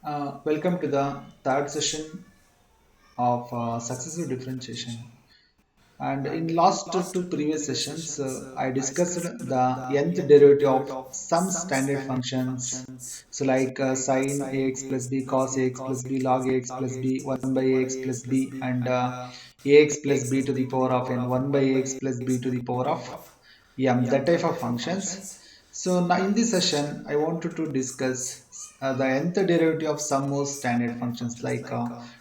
Welcome to the third session of successive differentiation. And in last two previous sessions, I discussed the nth derivative of some standard functions. So like sine ax plus b, cos ax plus b, log ax plus b, 1 by ax plus b, and ax plus b to the power of n, 1 by ax plus b to the power of m, that type of functions. So now in this session, I wanted to discuss the nth derivative of some more standard functions like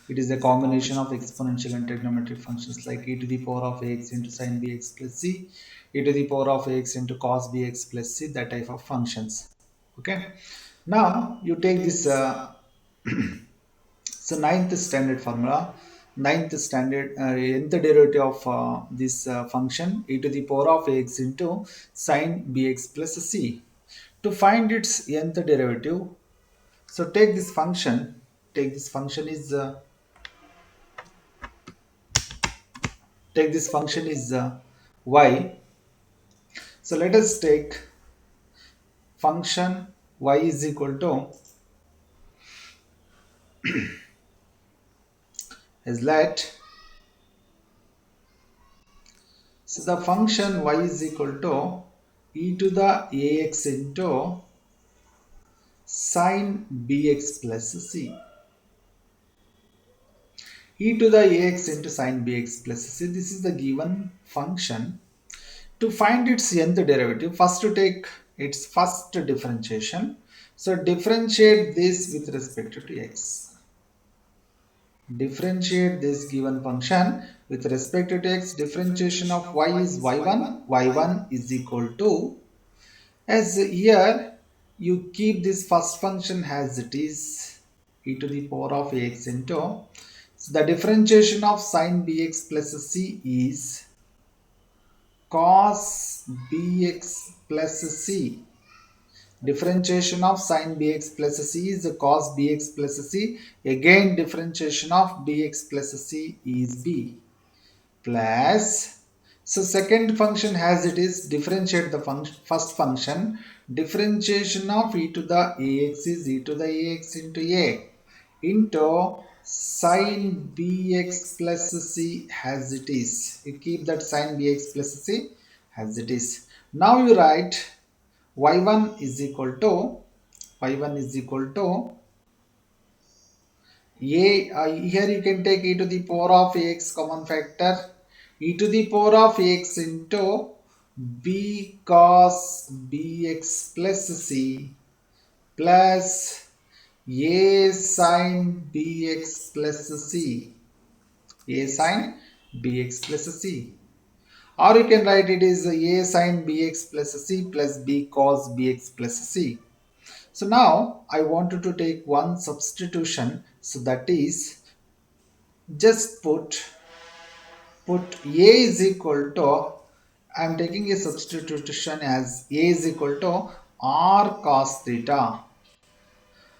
it is a combination of exponential and trigonometric functions like e to the power of ax into sine bx plus c, e to the power of ax into cos bx plus c, that type of functions. Okay. Now you take this so ninth standard formula, ninth standard nth derivative of this function e to the power of x into sine bx plus c. To find its nth derivative, so take this function. Take this function is take this function is y. So let us take function y is equal to is let so the function y is equal to e to the ax into sine bx plus c, e to the ax into sine bx plus c. This is the given function. To find its nth derivative, first to take its first differentiation. So differentiate this with respect to x. Differentiate this given function with respect to x. Differentiation of y is y1. y1 is equal to, as here you keep this first function as it is, e to the power of ax into, so the differentiation of sine bx plus c is cos bx plus c. Differentiation of sine bx plus c is cos bx plus c. Again differentiation of bx plus c is b, plus, so second function as it is, differentiate the first function. Differentiation of e to the ax is e to the ax into a into sine bx plus c as it is. You keep that sine bx plus c as it is. Now you write y1 is equal to y1 is equal to a, here you can take e to the power of ax common factor, e to the power of x into b cos bx plus c plus a sin bx plus c, a sin bx plus c, or you can write it is a sin bx plus c plus b cos bx plus c. So now I wanted to take one substitution, so that is just put a is equal to, I am taking a substitution as a is equal to r cos theta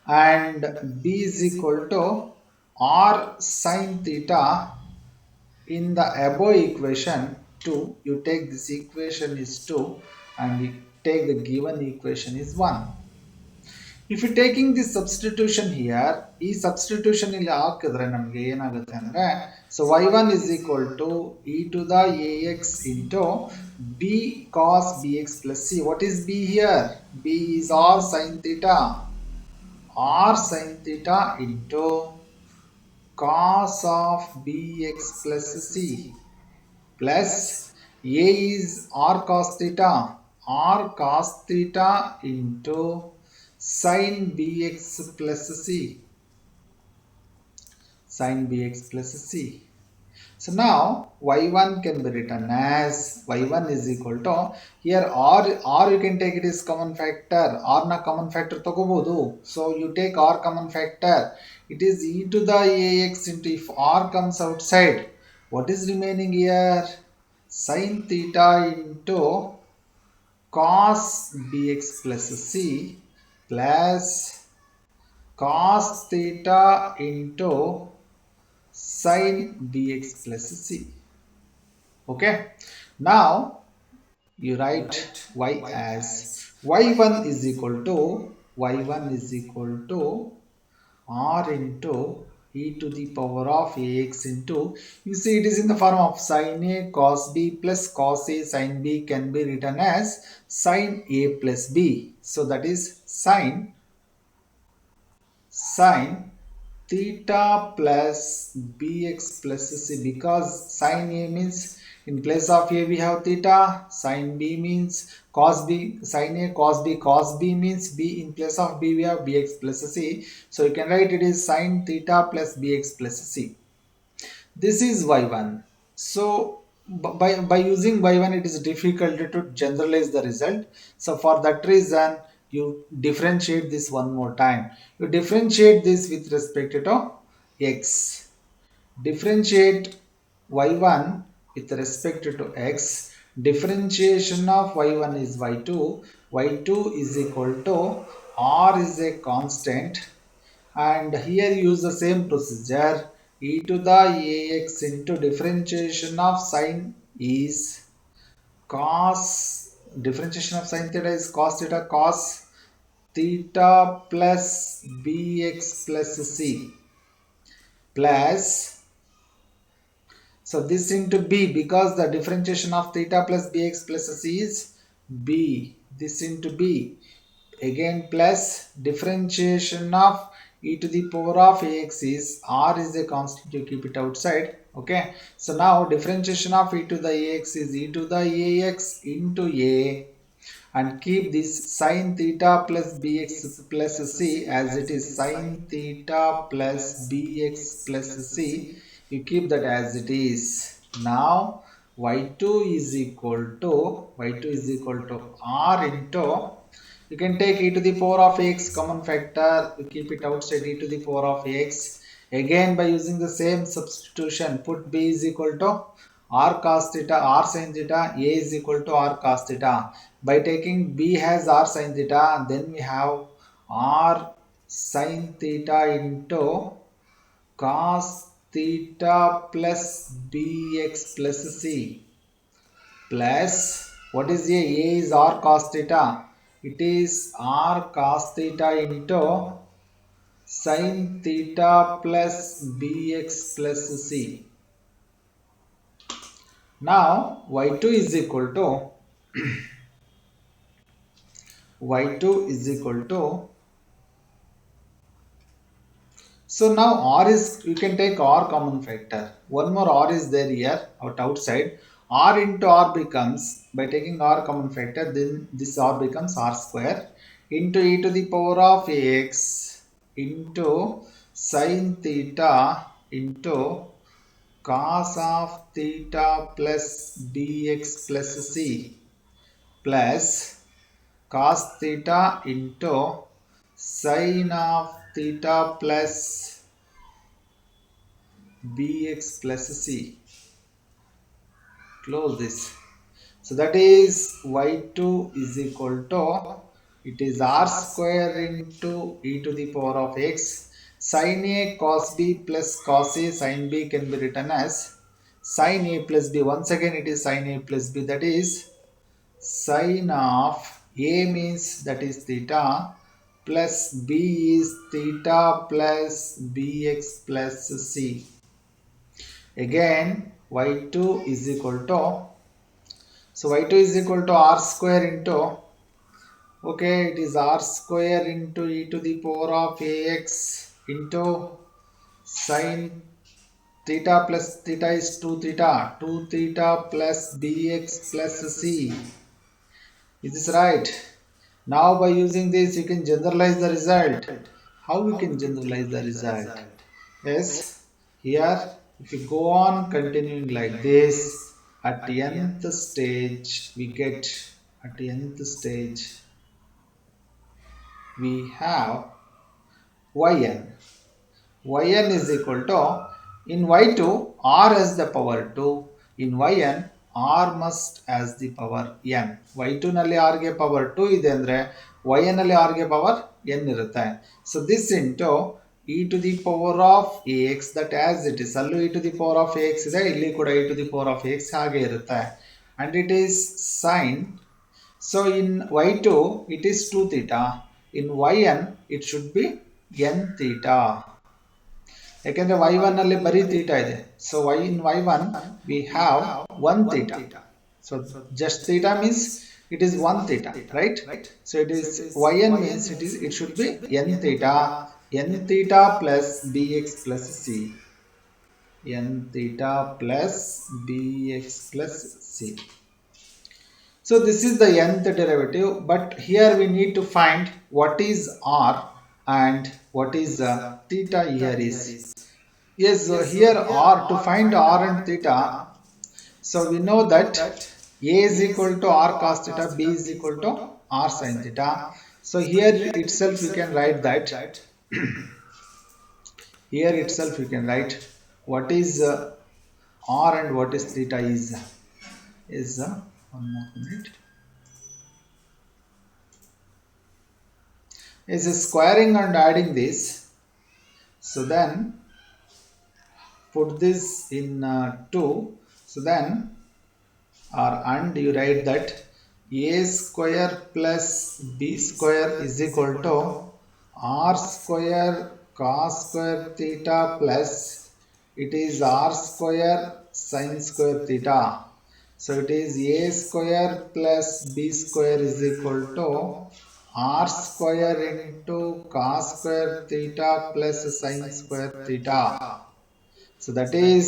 and b is equal to r sin theta. In the above equation 2, you take this equation is 2 and you take the given equation is 1. If you taking this substitution here, ಈ substitution ಇಲ್ಲಿ ಹಾಕಿದ್ರೆ ನಮಗೆ ಏನಾಗುತ್ತೆ ಅಂದ್ರೆ, so y1 is equal to e to the ax into b cos bx plus c. What is b here? B is r sin theta. R sin theta into cos of bx plus c plus a is r cos theta. R cos theta into sin bx plus c, sin bx plus c. So now y1 can be written as y1 is equal to, here r you can take it as common factor, r na common factor tagobodu, so you take r common factor, it is e to the ax into, if r comes outside, what is remaining here? Sin theta into cos bx plus c plus cos theta into sin bx plus c. Okay, now you write y as y1 is equal to r into e to the power of ax into, you see it is in the form of sin a cos b plus cos a sin b can be written as sin a plus b. So that is sin theta plus bx plus c, because sin a means in place of a we have theta, sin b means cos b, sin a cos b, cos b means b, in place of b we have bx plus c. So you can write it is sin theta plus bx plus c. This is y1. So by using y1 it is difficult to generalize the result. So for that reason you differentiate this one more time. You differentiate this with respect to x. Differentiate y1 with respect to x. Differentiation of y1 is y2. y2 is equal to r is a constant, and here use the same procedure. E to the ax into differentiation of sine is cos, differentiation of sine theta is cos theta plus bx plus c plus, so this into b, because the differentiation of theta plus bx plus c is b, this into b, again plus differentiation of e to the power of ax is, r is a constant, you keep it outside. Okay, so now differentiation of e to the ax is e to the ax into a, and keep this sin theta plus bx plus c as it is sin theta plus bx plus c, you keep that as it is. Now y2 is equal to r into, you can take e to the power of x common factor, you keep it outside, e to the power of x. Again by using the same substitution, put b is equal to r cos theta, r sin theta, a is equal to r cos theta. By taking b has r sin theta, then we have r sin theta into cos theta plus bx plus c plus, what is a? A is r cos theta. It is r cos theta into sin theta plus bx plus c. Now y2 is equal to y2 is equal to, so now r is, you can take r common factor. One more r is there here outside. R into r becomes, by taking r common factor, then this r becomes r square into e to the power of ax into sin theta into cos of theta plus bx plus c plus cos theta into sin of theta plus bx plus c. Close this. So that is y2 is equal to, it is r square into e to the power of x. Sin a cos b plus cos a sin b can be written as sin a plus b. Once again it is sin a plus b, that is sin of a means that is theta plus b is theta plus bx plus c. Again y2 is equal to, so y2 is equal to r square into, okay, it is r square into e to the power of ax into sin theta plus theta is 2 theta plus bx plus c. Is this right? Now by using this you can generalize the result. How we can generalize the result? Yes, here if you go on continuing like this, at the nth stage we get, at the nth stage we have yn. Yn is equal to, in y2 r has the power 2, in yn r must as the power n. y2 ನಲ್ಲಿ r ಗೆ power 2 ಇದೆ ಅಂದ್ರೆ yn ನಲ್ಲಿ r ಗೆ power n ಇರುತ್ತೆ. So this into e to the power of ax, that as it is, ಅಲ್ಲೂ e to the power of ax ಇದೆ, ಇಲ್ಲಿ ಕೂಡ e to the power of ax ಹಾಗೆ ಇರುತ್ತೆ, and it is sin. So in y2 it is 2 theta, in yn it should be n theta. ಯಾಕೆಂದ್ರೆ y1 ಅಲ್ಲಿ ಬರೀ theta ಇದೆ. So in y1 we have 1 theta. So just theta means it is 1 theta, right? So it is yn means it should be n theta plus bx plus c. N theta plus bx plus c. So this is the nth derivative, but here we need to find what is r and what is theta here is. Yes, so here r, to find r and theta, so we know that a is equal to r cos theta, b is equal to r sin theta. So here itself we can write that. Here itself we can write what is r and what is theta is one more minute. Is squaring and adding this. So then put this in 2. So then and you write that a square plus b square is equal to r square cos square theta plus it is r square sin square theta. So it is a square plus b square is equal to r square into cos square theta plus sin square theta. So that is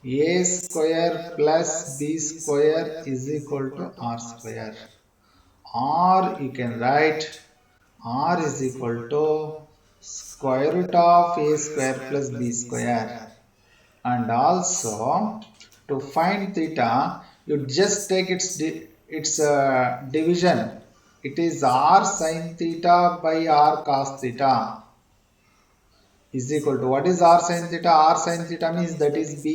a square plus b square is equal to r square. Or you can write r is equal to square root of a square plus b square. And also to find theta, you just take its division. It is r sin theta by r cos theta is equal to, what is r sin theta? R sin theta means that is b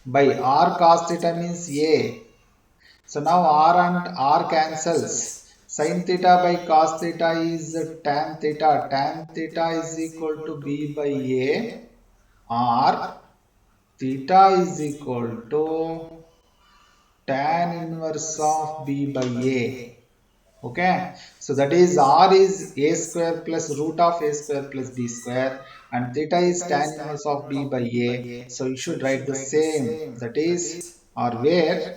by r cos theta means a. So now r and r cancels. Sin theta by cos theta is tan theta. Tan theta is equal to b by a, or theta is equal to tan inverse of b by a. Okay, so that is r is a square plus root of a square plus b square, and theta is tan inverse of b by a. So you should write the same, that is, or where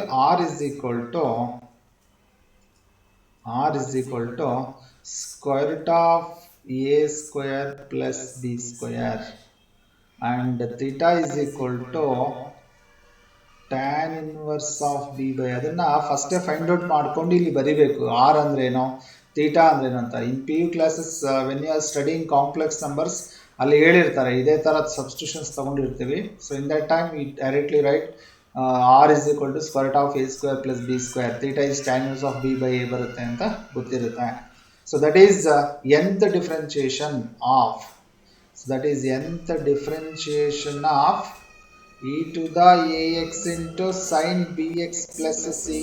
r is equal to square root of a square plus b square, and theta is equal to tan inverse of b by. ಅದನ್ನ first find out ಮಾಡ್ಕೊಂಡು ಇಲ್ಲಿ ಬರಿಬೇಕು. R ಅಂದ್ರೆ ಏನು, theta ಅಂದ್ರೆ ಏನು ಅಂತ. In P U classes when you are studying complex numbers ಅಲ್ಲಿ ಹೇಳಿರ್ತಾರೆ, ಇದೇ ತರ ಸಬ್ಸ್ಟಿಟ್ಯೂಷನ್ಸ್ ತಗೊಂಡಿರ್ತೀವಿ. So in that time we directly write R is equal to square root of A square plus B square, theta is tan inverse of B by A ಬರುತ್ತೆ ಅಂತ ಗೊತ್ತಿರುತ್ತೆ. So that is nth differentiation of e to the ax into sin bx plus c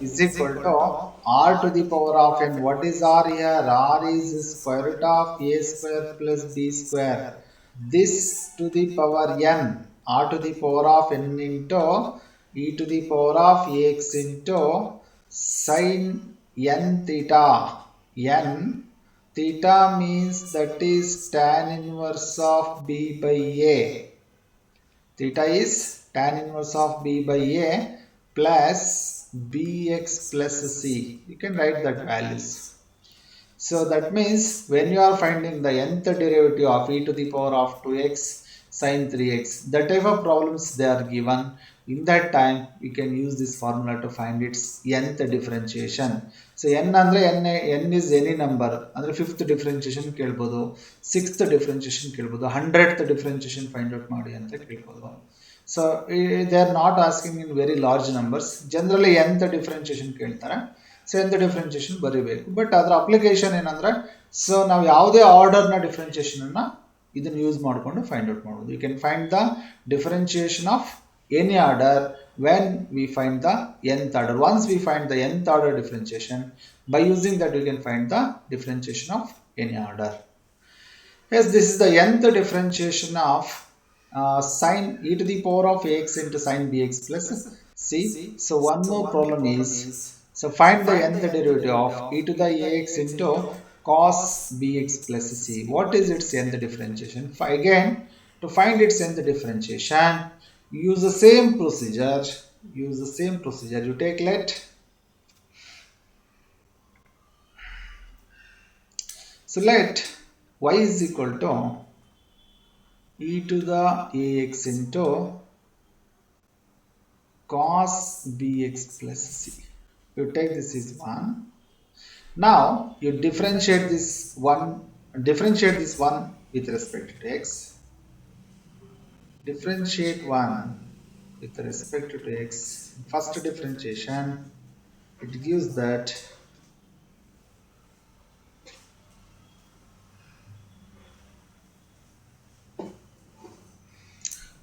is equal to r to the power of n. What is r here? R is square root of a square plus b square. This to the power n, r to the power of n into e to the power of ax into sin n theta. N theta means that is tan inverse of b by a. Theta is tan inverse of b by a plus bx plus c. You can write that values. So that means when you are finding the nth derivative of e to the power of 2x sin 3x, that type of problems they are given. In that time we can use this formula to find its nth differentiation. So n andre n is any number, andre 5th differentiation kelbodu, 6th differentiation kelbodu, 100th differentiation find out ಮಾಡಿ ಅಂತ ಕೇಳ್ಬೋದು. So they are not asking in very large numbers. Generally nth differentiation ಕೇಳ್ತಾರೆ. So nth differentiation ಬರೀಬೇಕು. But ಅದರ application ಏನಂದ್ರೆ, so ನಾವು ಯಾವುದೇ ಆರ್ಡರ್ನ ಡಿಫ್ರೆನ್ಷಿಯೇಷನ್ ಅನ್ನ ಇದನ್ನ ಯೂಸ್ ಮಾಡಿಕೊಂಡು ಫೈಂಡ್ ಔಟ್ ಮಾಡೋದು. You can find the differentiation of any order when we find the nth order. Once we find the nth order differentiation, by using that we can find the differentiation of any order. Yes, this is the nth differentiation of sin e to the power of ax into sin bx plus c. So one more problem is So find the nth derivative of e to the ax into cos bx plus c. What is its nth differentiation? Again, to find its nth differentiation, use the same procedure. You take let y is equal to e to the ax into cos bx plus c. You take this is 1. Now you differentiate this one with respect to x. Differentiate 1 with respect to x. First differentiation, it gives that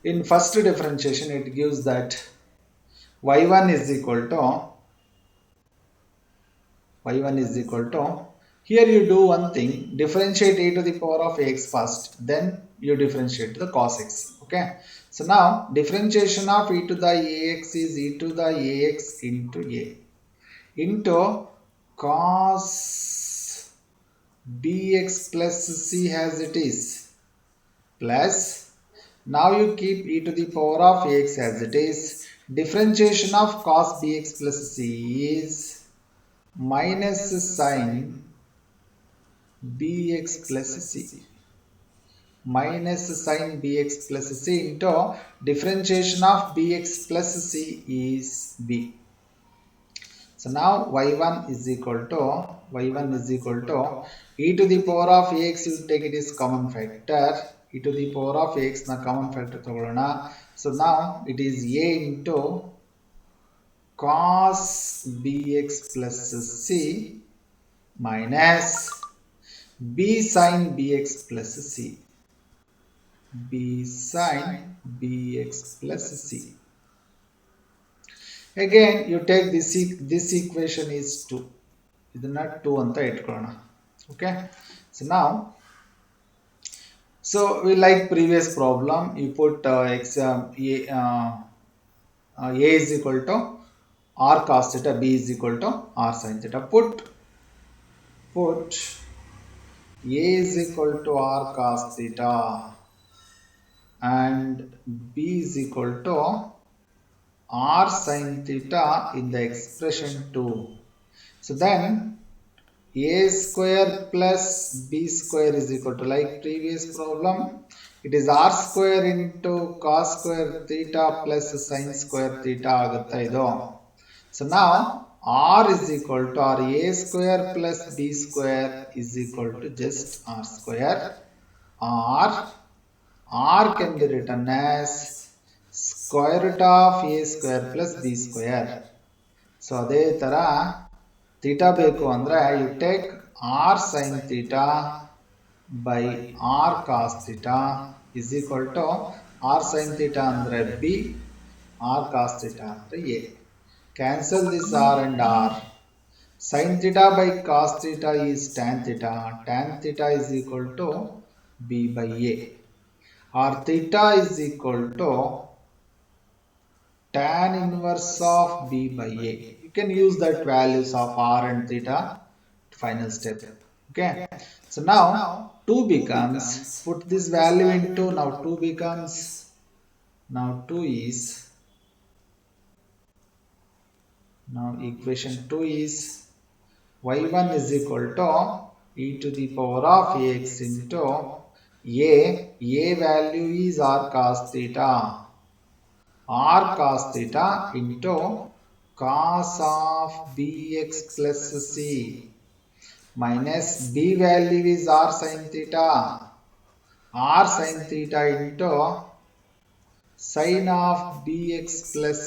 in first differentiation it gives that y1 is equal to here you do one thing, differentiate e to the power of x first, then you differentiate the cos x. Okay, so now differentiation of e to the ax is e to the ax into a into cos bx plus c as it is, plus now you keep e to the power of x as it is. Differentiation of cos bx plus c is minus sin bx plus c. Minus sin bx plus c into differentiation of bx plus c is b. So now y1 is equal to e to the power of x, you take it is common factor, e to the power of x na common factor ತಗೊಳ್ಳೋಣ. So now it is a into cos bx plus c minus b sin bx plus c. b sin bx plus c. Again you take this equation is 2. ಇದನ್ನ 2 ಅಂತ ಇಟ್ಕೊಳ್ಳೋಣ. Okay, so now we like previous problem, you put a is equal to r cos theta, b is equal to r sin theta. Put a is equal to r cos theta and b is equal to r sin theta in the expression 2. So then a square plus b square is equal to, like previous problem, it is r square into cos square theta plus sin square theta agutta idu. So now r is equal to a square plus b square is equal to just r square. R can be written as square root of a square plus b square. So ಅದೇ ತರ theta ಬೇಕು ಅಂದ್ರೆ you take r sin theta by r cos theta is equal to r sin theta ಅಂದ್ರೆ b, r cos theta ಅಂದ್ರೆ a. Cancel this r and r. Sin theta by cos theta is tan theta. Tan theta is equal to b by a. Or theta is equal to tan inverse of b by a. You can use that values of r and theta, final step. Okay, so now 2 becomes, put this value into, now 2 becomes, now 2 is, now equation 2 is y1 is equal to e to the power of ax into a value is r cos theta into cos of bx plus c minus b value is r sin theta into sin of bx plus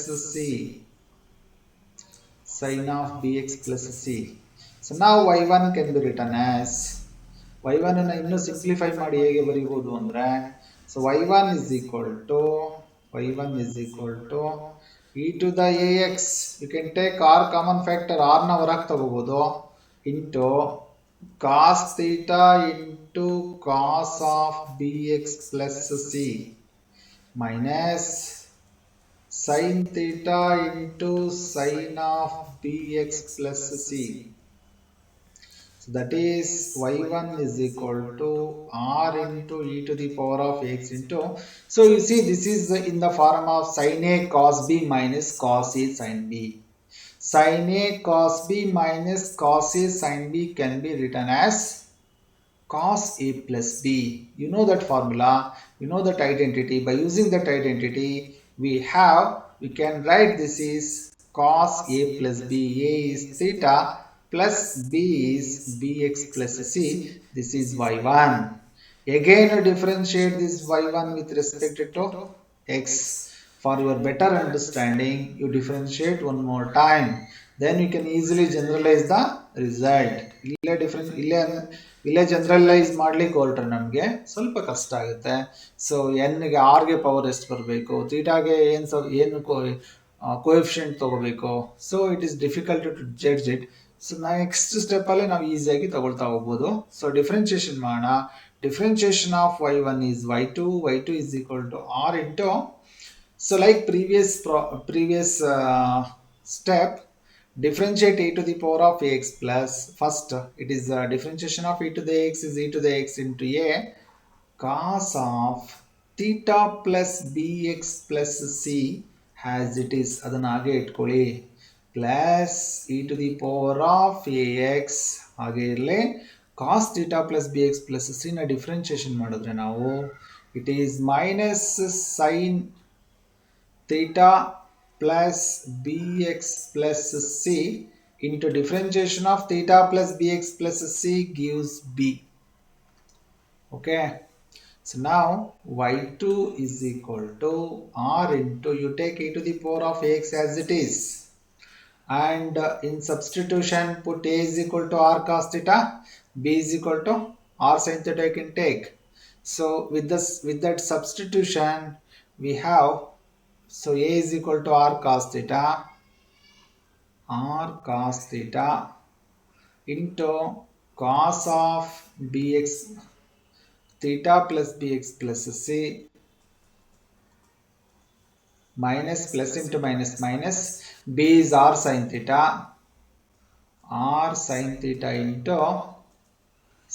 c. So now y1 can be written as, y1 ಅನ್ನು ಇನ್ನೂ simplify ಮಾಡಿ ಹೇಗೆ ಬರೀಬಹುದು ಅಂದ್ರೆ, so y1 is equal to e to the ax, you can take r common factor, r ನ ಹೊರಗೆ ತಗೋಬಹುದು, into cos theta into cos of bx plus c minus sin theta into sin of bx plus c. So that is y1 is equal to r into e to the power of x into. So you see this is in the form of sin a cos b minus cos a sin b. Sin a cos b minus cos a sin b can be written as cos a plus b. You know that formula, you know that identity. By using that identity, we can write this is cos a plus b. A is theta plus b is bx plus c. This is y1. Again, you differentiate this y1 with respect to x. For your better understanding, you differentiate one more time. Then you can easily generalize the result. ಇಲ್ಲೇ generalise ಮಾಡ್ಲಿಕ್ಕೆ ಹೊರಟ್ರೆ ನಮಗೆ ಸ್ವಲ್ಪ ಕಷ್ಟ ಆಗುತ್ತೆ. So ಎನ್ಗೆ ಆರ್ಗೆ power ಎಷ್ಟು ಬರಬೇಕು, ಥೀಟಾಗೆ ಏನು ಕೋಎಫಿಷಿಯಂಟ್ ತಗೋಬೇಕು. So it is difficult to judge it. So next ಸ್ಟೆಪ್ಪಲ್ಲಿ ನಾವು ಈಸಿಯಾಗಿ ತಗೊಳ್ತಾ ಹೋಗ್ಬೋದು. ಸೊ ಡಿಫ್ರೆನ್ಷಿಯೇಷನ್ ಮಾಡೋಣ. Differentiation of y1 is y2 is equal to r into. So like previous step, differentiate e to the power of x plus, first it is differentiation of e to the x is e to the x into a cos of theta plus bx plus c as it is ಅದನ್ನ ಹಾಗೆ ಇಟ್ಕೊಳ್ಳಿ, plus e to the power of ax ಹಾಗೆ ಇರಲಿ. cos theta plus bx plus c ನ differentiation ಮಾಡಿದ್ರೆ ನಾವು it is minus sin theta plus bx plus c into differentiation of theta plus bx plus c gives b. Okay, so now y2 is equal to r into, you take e to the power of x as it is, and in substitution put a is equal to r cos theta, b is equal to r sin theta you can take. So with that substitution we have, so a is equal to r cos theta into cos of bx theta plus bx plus c minus plus into minus minus, b is r sin theta into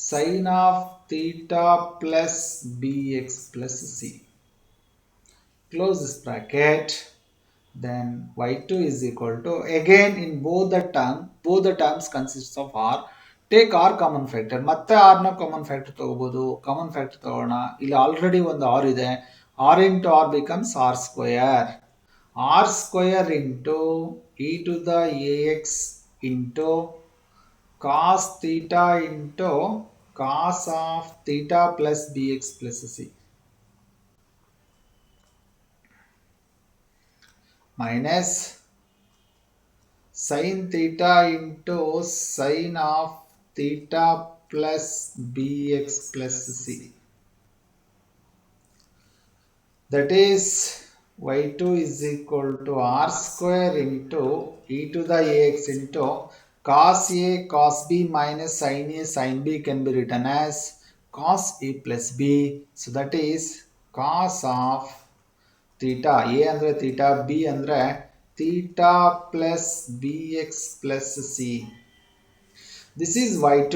sin of theta plus bx plus c. Close this bracket. Then y2 is equal to, again in both the terms consists of r. Take r common factor, ಮತ್ತೆ r ನ common factor ತಗೋಬಹುದು. Common factor ತಗೋಣ. ಇಲ್ಲಿ already ಒಂದು r ಇದೆ. r into r becomes r square into e to the ax into cos theta into cos of theta plus bx plus c minus sin theta into sin of theta plus bx plus c. That is y2 is equal to r square into e to the ax into cos a cos b minus sin a sin b can be written as cos a plus b. So that is cos of theta, a andre theta, b andre theta plus bx plus c. This is y2.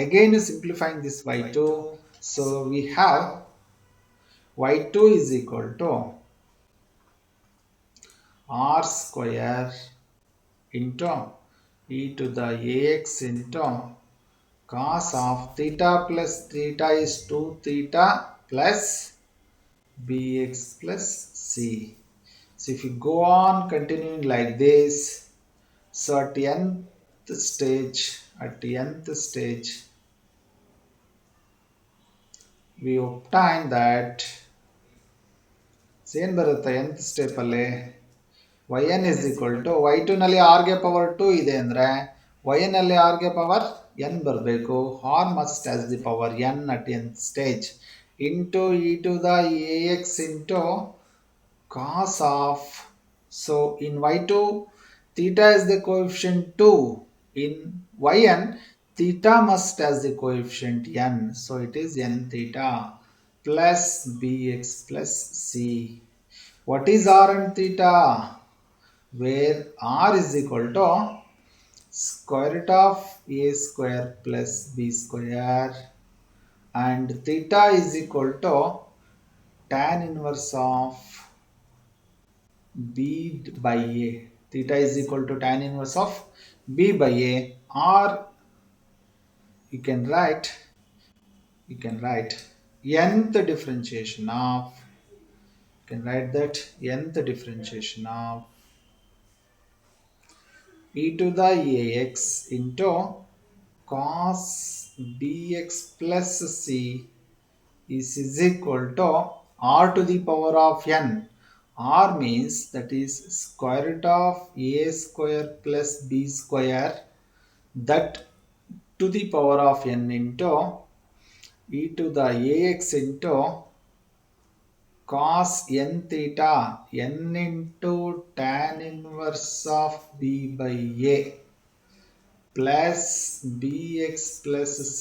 Again simplifying this y2, so we have y2 is equal to r square into e to the ax into cos of theta plus theta is 2 theta plus bx plus c. So if you go on continuing like this, so at the nth stage we obtain that, ಏನು ಬರುತ್ತೆ nth step ಅಲ್ಲಿ, yn is equal to y2 ನಲ್ಲಿ r ಗೆ power 2 ಇದೆ ಅಂದ್ರೆ yn ನಲ್ಲಿ r ಗೆ power n ಬರಬೇಕು. r must has the power n at nth stage into e to the ax into cos of, so in y2 theta is the coefficient 2, in yn theta must has the coefficient n, so it is n theta plus bx plus c. What is r and theta? Where r is equal to square root of a square plus b square and theta is equal to tan inverse of b by a. Theta is equal to tan inverse of b by a, or you can write nth differentiation of, you can write that nth differentiation of e to the ax into cos bx plus c is equal to r to the power of n. R means that is square root of a square plus b square, that to the power of n into e to the ax into cos n theta n into tan inverse of b by a plus bx plus c.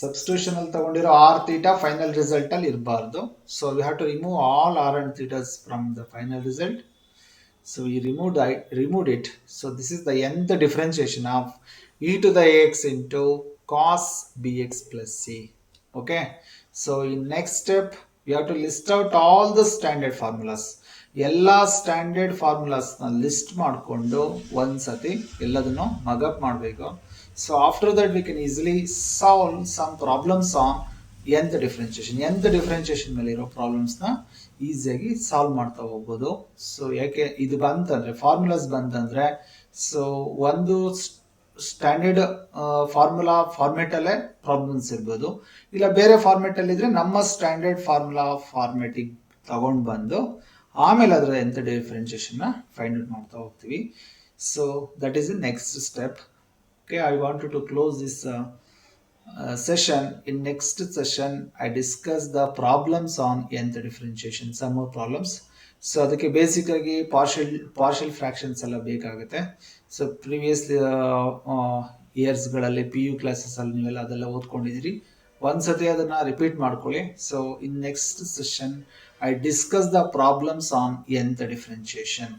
Substitution ಅಲ್ಲಿ ತಗೊಂಡಿರೋ r theta final result ಅಲ್ಲಿ ಇರಬಾರ್ದು. So we have to remove all r and thetas from the final result. So we removed it. So this is the nth differentiation of e to the ax into cos bx plus c. Okay. So in next step we have to list out all the standard formulas. ಎಲ್ಲ standard ಫಾರ್ಮುಲಾಸ್ನ list ಮಾಡಿಕೊಂಡು ಒಂದ್ಸತಿ ಎಲ್ಲದನ್ನು mug up ಮಾಡಬೇಕು. So after that we can easily solve some problems on nth differentiation. nth differentiation ಮೇಲೆ ಇರೋ ಪ್ರಾಬ್ಲಮ್ಸ್ನ ಈಸಿಯಾಗಿ solve ಮಾಡ್ತಾ ಹೋಗ್ಬೋದು. ಸೊ ಯಾಕೆ ಇದು ಬಂತಂದ್ರೆ ಫಾರ್ಮುಲಾಸ್ ಬಂತಂದ್ರೆ, ಸೊ ಒಂದು ಸ್ಟ್ಯಾಂಡರ್ಡ್ ಫಾರ್ಮುಲಾ ಫಾರ್ಮೆಟ್ ಅಲ್ಲೇ ಪ್ರಾಬ್ಲಮ್ಸ್ ಇರ್ಬೋದು, ಇಲ್ಲ ಬೇರೆ ಫಾರ್ಮೆಟ್ ಅಲ್ಲಿ ಇದ್ರೆ ನಮ್ಮ ಸ್ಟ್ಯಾಂಡರ್ಡ್ ಫಾರ್ಮುಲಾ ಫಾರ್ಮೆಟಿಗೆ ತಗೊಂಡು ಬಂದು ಆಮೇಲೆ ಅದರ ಎಂಥ ಡಿಫ್ರೆನ್ಷಿಯೇಷನ್ನ ಫೈಂಡ್ ಔಟ್ ಮಾಡ್ತಾ ಹೋಗ್ತೀವಿ. So that is the next step. Okay, I want to close this session. In next session I discuss the problems on nth differentiation, some more problems. So ಅದಕ್ಕೆ basic ಆಗಿ partial fractions ಎಲ್ಲ ಬೇಕಾಗುತ್ತೆ. So previous ಇಯರ್ಸ್ಗಳಲ್ಲಿ P U classes ಅಲ್ಲಿ ನೀವೆಲ್ಲ ಅದೆಲ್ಲ ಓದ್ಕೊಂಡಿದ್ದೀರಿ. ಒಂದ್ಸತಿ ಅದನ್ನ ರಿಪೀಟ್ ಮಾಡ್ಕೊಳ್ಳಿ. So in next session I discuss the problems on nth differentiation.